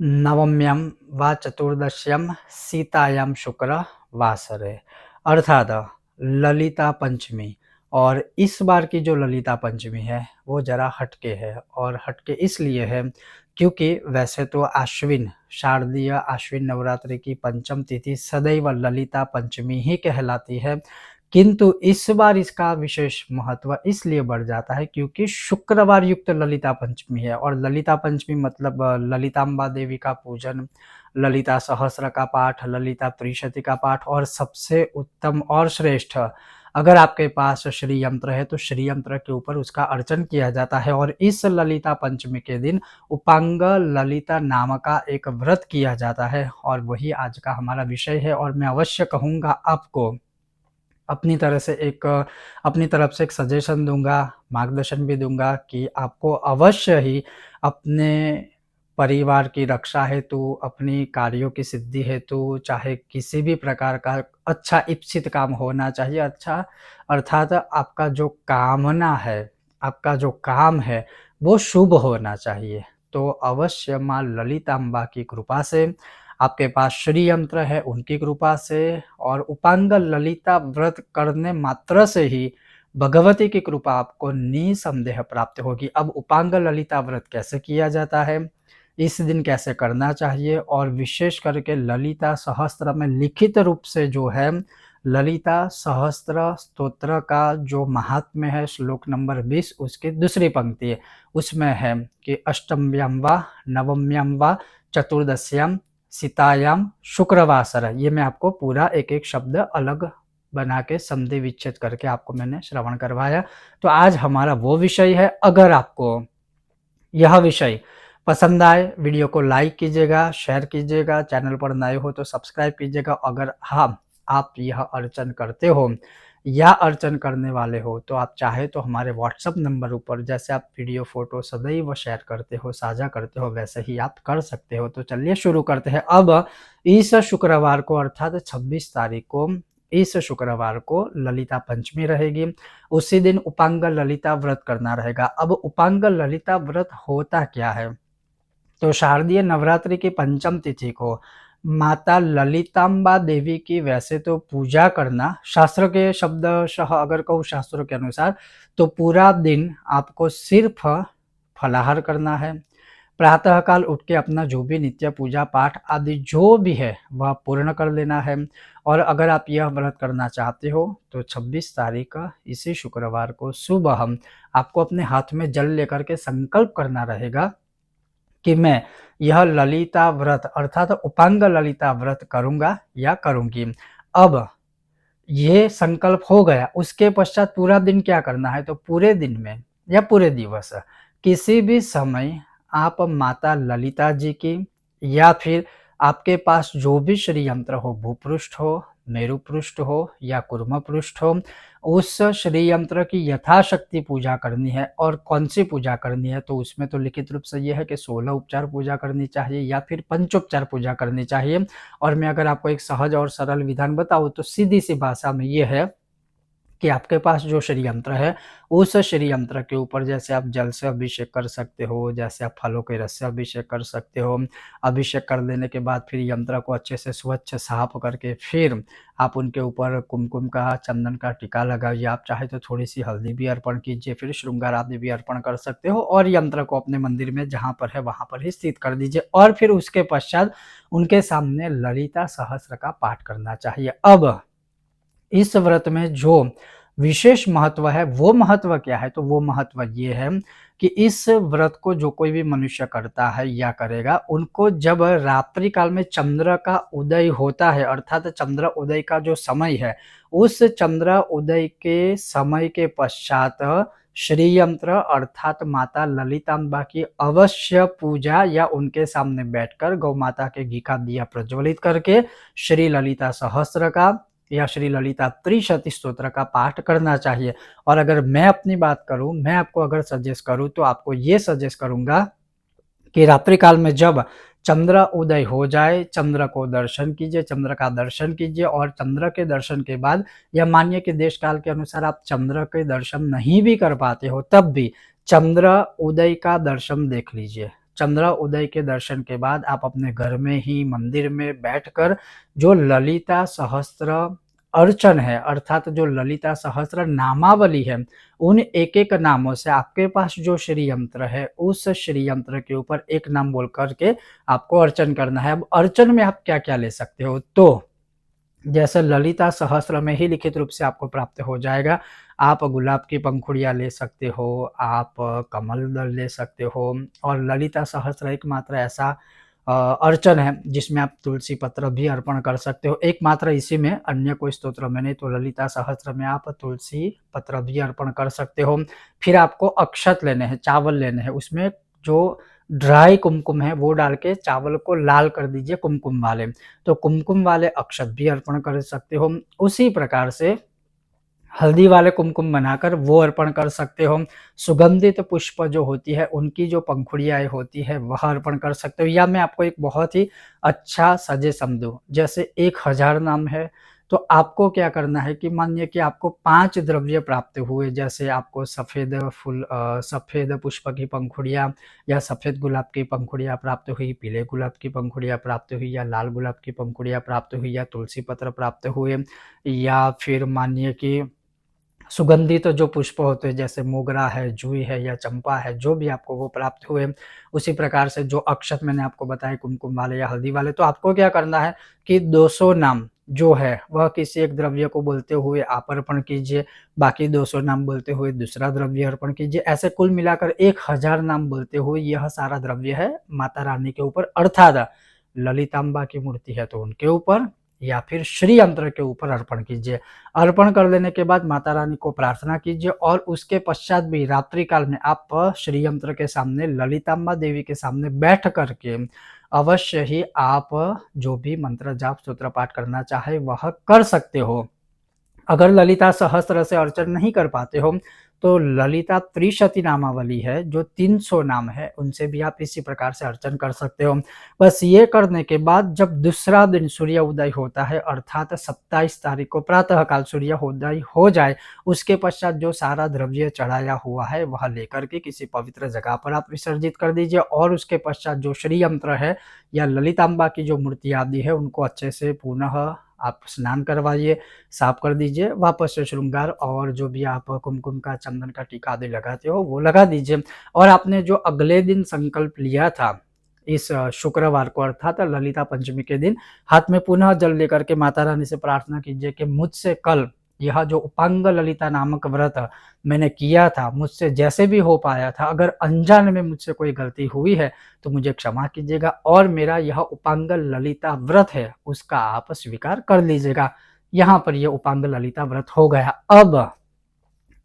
नवम्यं व चतुर्दश्यं सीतायां शुक्र वासरे, अर्थात ललिता पंचमी। और इस बार की जो ललिता पंचमी है वो जरा हटके है, और हटके इसलिए है क्योंकि वैसे तो आश्विन शारदीय आश्विन नवरात्रि की पंचम तिथि सदैव ललिता पंचमी ही कहलाती है, किंतु इस बार इसका विशेष महत्व इसलिए बढ़ जाता है क्योंकि शुक्रवार युक्त ललिता पंचमी है। और ललिता पंचमी मतलब ललितांबा देवी का पूजन, ललिता सहस्त्र का पाठ, ललिता त्रिशती का पाठ, और सबसे उत्तम और श्रेष्ठ अगर आपके पास श्री यंत्र है तो श्री यंत्र के ऊपर उसका अर्चन किया जाता है। और इस ललिता पंचमी के दिन उपांग ललिता नाम का एक व्रत किया जाता है, और वही आज का हमारा विषय है। और मैं अवश्य कहूँगा आपको अपनी तरफ से एक सजेशन दूँगा, मार्गदर्शन भी दूँगा कि आपको अवश्य ही अपने परिवार की रक्षा हेतु, अपनी कार्यों की सिद्धि हेतु, चाहे किसी भी प्रकार का अच्छा इप्सित काम होना चाहिए। अच्छा अर्थात आपका जो कामना है, आपका जो काम है, वो शुभ होना चाहिए। तो अवश्य माँ ललितांबा की कृपा से, आपके पास श्री यंत्र है उनकी कृपा से, और उपांग ललिता व्रत करने मात्र से ही भगवती की कृपा आपको निसंदेह प्राप्त होगी। अब उपांग ललिता व्रत कैसे किया जाता है, इस दिन कैसे करना चाहिए, और विशेष करके ललिता सहस्त्र में लिखित रूप से जो है ललिता सहस्त्र स्तोत्र का जो महात्म्य है, श्लोक नंबर 20 उसकी दूसरी पंक्ति है, उसमें है कि अष्टम्यां व नवम्यां व चतुर्दश्यां सीतायाम शुक्रवासर। ये मैं आपको पूरा एक-एक शब्द अलग बना के संधि विच्छेद करके आपको मैंने श्रवण करवाया। तो आज हमारा वो विषय है। अगर आपको यह विषय पसंद आए, वीडियो को लाइक कीजिएगा, शेयर कीजिएगा, चैनल पर नए हो तो सब्सक्राइब कीजिएगा। अगर हाँ, आप यह अर्चन करते हो या अर्चन करने वाले हो तो आप चाहे तो हमारे व्हाट्सएप नंबर ऊपर जैसे आप वीडियो फोटो सदैव शेयर करते हो, साझा करते हो, वैसे ही आप कर सकते हो। तो चलिए शुरू करते हैं। अब इस शुक्रवार को अर्थात 26 तारीख को, इस शुक्रवार को ललिता पंचमी रहेगी। उसी दिन उपांग ललिता व्रत करना रहेगा। अब उपांग ललिता व्रत होता क्या है? तो शारदीय नवरात्रि की पंचम तिथि को माता ललितांबा देवी की वैसे तो पूजा करना, शास्त्र के शब्दशः अगर कहूँ शास्त्रों के अनुसार, तो पूरा दिन आपको सिर्फ फलाहार करना है। प्रातःकाल उठ के अपना जो भी नित्य पूजा पाठ आदि जो भी है वह पूर्ण कर लेना है। और अगर आप यह व्रत करना चाहते हो तो 26 तारीख इसी शुक्रवार को सुबह आपको अपने हाथ में जल लेकर के संकल्प करना रहेगा कि मैं यह ललिता व्रत अर्थात उपांग ललिता व्रत करूँगा या करूँगी। अब ये संकल्प हो गया, उसके पश्चात पूरा दिन क्या करना है, तो पूरे दिन में या पूरे दिवस किसी भी समय आप माता ललिता जी की या फिर आपके पास जो भी श्री यंत्र हो, भूपृष्ठ हो, मेरु पृष्ठ हो या कूर्म पृष्ठ हो, उस श्री यंत्र की यथाशक्ति पूजा करनी है। और कौन सी पूजा करनी है, तो उसमें तो लिखित रूप से ये है कि 16 उपचार पूजा करनी चाहिए या फिर पंचोपचार पूजा करनी चाहिए। और मैं अगर आपको एक सहज और सरल विधान बताऊँ तो सीधी-सी भाषा में ये है कि आपके पास जो श्री यंत्र है, उस श्री यंत्र के ऊपर जैसे आप जल से अभिषेक कर सकते हो, जैसे आप फलों के रस से अभिषेक कर सकते हो। अभिषेक कर लेने के बाद फिर यंत्र को अच्छे से स्वच्छ साफ करके फिर आप उनके ऊपर कुमकुम का, चंदन का टीका लगाइए। आप चाहे तो थोड़ी-सी हल्दी भी अर्पण कीजिए, फिर श्रृंगार आदि भी अर्पण कर सकते हो, और यंत्र को अपने मंदिर में जहाँ पर है वहाँ पर ही स्थित कर दीजिए। और फिर उसके पश्चात उनके सामने ललिता सहस्त्र का पाठ करना चाहिए। अब इस व्रत में जो विशेष महत्व है, वो महत्व क्या है? तो वो महत्व ये है कि इस व्रत को जो कोई भी मनुष्य करता है या करेगा, उनको जब रात्रि काल में चंद्र का उदय होता है, अर्थात चंद्र उदय का जो समय है, उस चंद्र उदय के समय के पश्चात श्री यंत्र अर्थात माता ललितांबा की अवश्य पूजा या उनके सामने बैठकर गौ माता के घी का दिया प्रज्वलित करके श्री ललिता सहस्त्र का या श्री ललिता त्रिशती स्तोत्र का पाठ करना चाहिए। और अगर मैं अपनी बात करूँ, मैं आपको अगर सजेस्ट करूँ तो आपको ये सजेस्ट करूँगा कि रात्रि काल में जब चंद्र उदय हो जाए, चंद्र को दर्शन कीजिए, चंद्र का दर्शन कीजिए। और चंद्र के दर्शन के बाद या मानिए कि देश काल के अनुसार आप चंद्र के दर्शन नहीं भी कर पाते हो, तब भी चंद्र उदय का दर्शन देख लीजिए। चंद्र उदय के दर्शन के बाद आप अपने घर में ही मंदिर में बैठकर जो ललिता सहस्त्र अर्चन है, अर्थात जो ललिता सहस्त्र नामावली है, उन एक-एक नामों से आपके पास जो श्री यंत्र है, उस श्री यंत्र के ऊपर एक नाम बोल कर के आपको अर्चन करना है। अब अर्चन में आप क्या-क्या ले सकते हो? तो जैसे ललिता सहस्त्र में ही लिखित रूप से आपको प्राप्त हो जाएगा। आप गुलाब की पंखुड़ियाँ ले सकते हो, आप कमल दल ले सकते हो और ललिता सहस्त्र एकमात्र ऐसा अर्चन है जिसमें आप तुलसी पत्र भी अर्पण कर सकते हो। एकमात्र इसी में, अन्य कोई स्तोत्र में नहीं, तो ललिता सहस्त्र में आप तुलसी पत्र भी अर्पण कर सकते हो। फिर आपको अक्षत लेने हैं, चावल लेने हैं, उसमें जो ड्राई कुमकुम है वो डाल के चावल को लाल कर दीजिए कुमकुम वाले। तो कुमकुम वाले अक्षत भी अर्पण कर सकते हो। उसी प्रकार से हल्दी वाले कुमकुम बनाकर वो अर्पण कर सकते हो। सुगंधित पुष्प जो होती है उनकी जो पंखुड़ियाँ होती है वह अर्पण कर सकते हो, या मैं आपको एक बहुत ही अच्छा सजेशन दूँ, जैसे 1000 नाम है, तो आपको क्या करना है कि मानिए कि आपको 5 द्रव्य प्राप्त हुए, जैसे आपको सफ़ेद पुष्प की पंखुड़ियाँ या सफ़ेद गुलाब की पंखुड़ियाँ प्राप्त हुई, पीले गुलाब की पंखुड़ियाँ प्राप्त हुई या लाल गुलाब की पंखुड़ियाँ प्राप्त हुई या तुलसी पत्र प्राप्त हुए, या फिर मानिए कि सुगंधित जो पुष्प होते हैं जैसे मोगरा है, जूही है या चंपा है, जो भी आपको वो प्राप्त हुए। उसी प्रकार से जो अक्षत मैंने आपको बताए कुमकुम वाले या हल्दी वाले, तो आपको क्या करना है कि 200 नाम जो है वह किसी एक द्रव्य को बोलते हुए आप अर्पण कीजिए, बाकी 200 नाम बोलते हुए दूसरा द्रव्य अर्पण कीजिए। ऐसे कुल मिलाकर 1000 नाम बोलते हुए यह सारा द्रव्य है माता रानी के ऊपर, अर्थात ललिताम्बा की मूर्ति है तो उनके ऊपर या फिर श्री यंत्र के ऊपर अर्पण कीजिए। अर्पण कर लेने के बाद माता रानी को प्रार्थना कीजिए और उसके पश्चात भी रात्रि काल में आप श्री यंत्र के सामने ललिताम्बा देवी के सामने बैठ कर के अवश्य ही आप जो भी मंत्र जाप स्तोत्र पाठ करना चाहे वह कर सकते हो। अगर ललिता सहस्त्र से अर्चन नहीं कर पाते हो, तो ललिता त्रिशती नामावली है, जो 300 नाम है, उनसे भी आप इसी प्रकार से अर्चन कर सकते हो। बस ये करने के बाद जब दूसरा दिन सूर्य उदय होता है, अर्थात 27 तारीख को प्रातः काल सूर्य उदय हो जाए, उसके पश्चात जो सारा द्रव्य चढ़ाया हुआ है, वह लेकर के किसी पवित्र जगह पर आप विसर्जित कर दीजिए और उसके पश्चात जो श्री यंत्र है या ललिताम्बा की जो मूर्ति आदि है, उनको अच्छे से पुनः आप स्नान करवाइए, साफ कर दीजिए, वापस से श्रृंगार और जो भी आप कुमकुम का, चंदन का टीका आदि लगाते हो, वो लगा दीजिए। और आपने जो अगले दिन संकल्प लिया था, इस शुक्रवार को अर्थात ललिता पंचमी के दिन, हाथ में पुनः जल लेकर के माता रानी से प्रार्थना कीजिए कि मुझसे कल यह जो उपांग ललिता नामक व्रत मैंने किया था, मुझसे जैसे भी हो पाया था, अगर अनजान में मुझसे कोई गलती हुई है, तो मुझे क्षमा कीजिएगा और मेरा यह उपांग ललिता व्रत है, उसका आप स्वीकार कर लीजिएगा। यहाँ पर ये उपांग ललिता व्रत हो गया। अब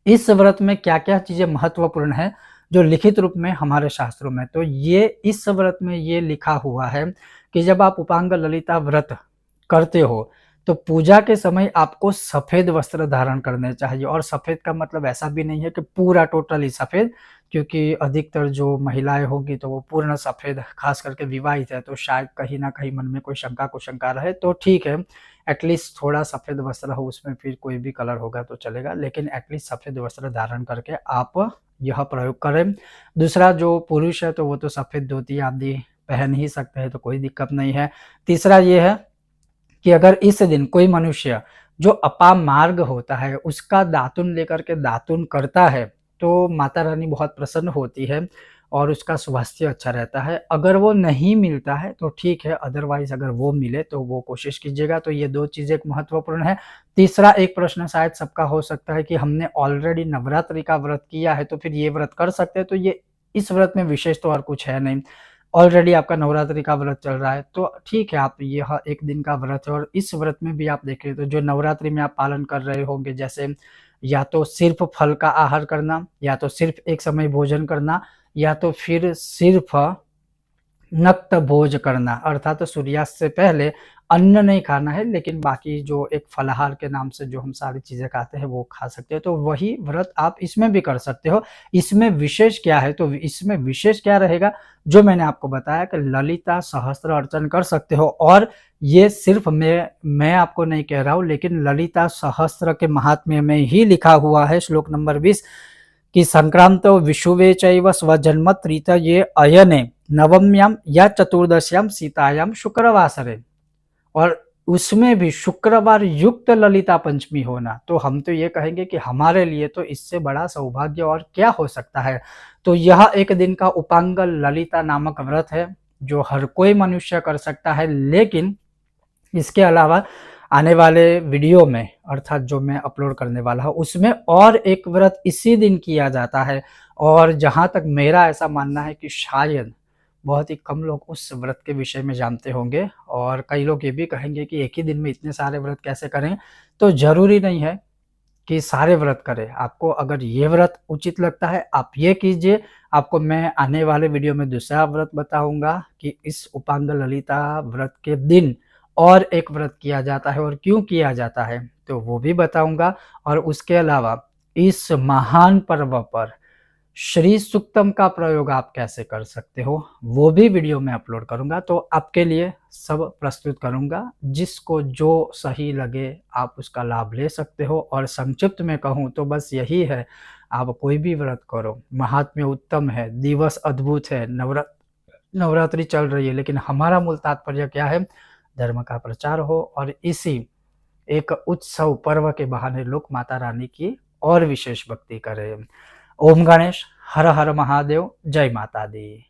इस व्रत में क्या-क्या चीज़ें महत्वपूर्ण हैं, जो लिखित रूप में हमारे शास्त्रों में, तो ये इस व्रत में ये लिखा हुआ है कि जब आप उपांग ललिता व्रत करते हो, तो पूजा के समय आपको सफ़ेद वस्त्र धारण करने चाहिए और सफ़ेद का मतलब ऐसा भी नहीं है कि पूरा टोटली सफ़ेद, क्योंकि अधिकतर जो महिलाएँ होंगी तो वो पूर्ण सफ़ेद, ख़ास करके विवाहित है, तो शायद कहीं न कहीं मन में कोई शंका कुशंका रहे तो ठीक है, एटलीस्ट थोड़ा सफ़ेद वस्त्र हो, उसमें फिर कोई भी कलर होगा तो चलेगा, लेकिन एटलीस्ट सफ़ेद वस्त्र धारण करके आप यह प्रयोग करें। दूसरा, जो पुरुष है तो वो तो सफ़ेद धोती आदि पहन ही सकते हैं, तो कोई दिक्कत नहीं है। तीसरा ये है कि अगर इस दिन कोई मनुष्य जो अपामार्ग होता है, उसका दातुन लेकर के दातुन करता है, तो माता रानी बहुत प्रसन्न होती है और उसका स्वास्थ्य अच्छा रहता है। अगर वो नहीं मिलता है तो ठीक है, अदरवाइज़ अगर वो मिले तो वो कोशिश कीजिएगा। तो ये 2 चीज़ें महत्वपूर्ण है। तीसरा एक प्रश्न शायद सबका हो सकता है कि हमने ऑलरेडी नवरात्रि का व्रत किया है, तो फिर ये व्रत कर सकते हैं, तो ये इस व्रत में विशेष तो और कुछ है नहीं। ऑलरेडी आपका नवरात्रि का व्रत चल रहा है, तो ठीक है, आप यह 1 दिन का व्रत है और इस व्रत में भी आप देखिए तो जो नवरात्रि में आप पालन कर रहे होंगे, जैसे या तो सिर्फ़ फल का आहार करना, या तो सिर्फ़ एक समय भोजन करना, या तो फिर सिर्फ़ नक्त भोज करना, अर्थात सूर्यास्त से पहले अन्न नहीं खाना है, लेकिन बाकी जो एक फलाहार के नाम से जो हम सारी चीज़ें खाते हैं वो खा सकते हो, तो वही व्रत आप इसमें भी कर सकते हो। इसमें विशेष क्या है, तो इसमें विशेष क्या रहेगा, जो मैंने आपको बताया कि ललिता सहस्त्र अर्चन कर सकते हो और ये सिर्फ़ मैं आपको नहीं कह रहा हूँ, लेकिन ललिता सहस्त्र के महात्म्य में ही लिखा हुआ है, श्लोक नंबर 20 कि संक्रांतो विषुवे चैव स्वजन्मत्रितये अयने नवम्याम या चतुर्दश्याम सीतायाम शुक्रवासरे, और उसमें भी शुक्रवार युक्त ललिता पंचमी होना, तो हम तो ये कहेंगे कि हमारे लिए तो इससे बड़ा सौभाग्य और क्या हो सकता है। तो यह एक दिन का उपांग ललिता नामक व्रत है, जो हर कोई मनुष्य कर सकता है, लेकिन इसके अलावा आने वाले वीडियो में, अर्थात जो मैं अपलोड करने वाला हूँ, उसमें और एक व्रत इसी दिन किया जाता है, और जहाँ तक मेरा ऐसा मानना है कि शायद बहुत ही कम लोग उस व्रत के विषय में जानते होंगे, और कई लोग ये भी कहेंगे कि एक ही दिन में इतने सारे व्रत कैसे करें? तो ज़रूरी नहीं है कि सारे व्रत करें। आपको अगर ये व्रत उचित लगता है, आप ये कीजिए। आपको मैं आने वाले वीडियो में दूसरा व्रत बताऊँगा कि इस उपांग ललिता व्रत के दिन और एक व्रत किया जाता है और क्यों किया जाता है, तो वो भी बताऊँगा। और उसके अलावा इस महान पर्व पर श्री सूक्तम का प्रयोग आप कैसे कर सकते हो, वो भी वीडियो में अपलोड करूँगा। तो आपके लिए सब प्रस्तुत करूँगा, जिसको जो सही लगे आप उसका लाभ ले सकते हो। और संक्षिप्त में कहूँ तो बस यही है, आप कोई भी व्रत करो, महात्म्य उत्तम है, दिवस अद्भुत है, नवरात्रि चल रही है, लेकिन हमारा मूल तात्पर्य क्या है? धर्म का प्रचार हो, और इसी एक उत्सव पर्व के बहाने लोग माता रानी की और विशेष भक्ति करें। ओम गणेश, हर हर महादेव, जय माता दी।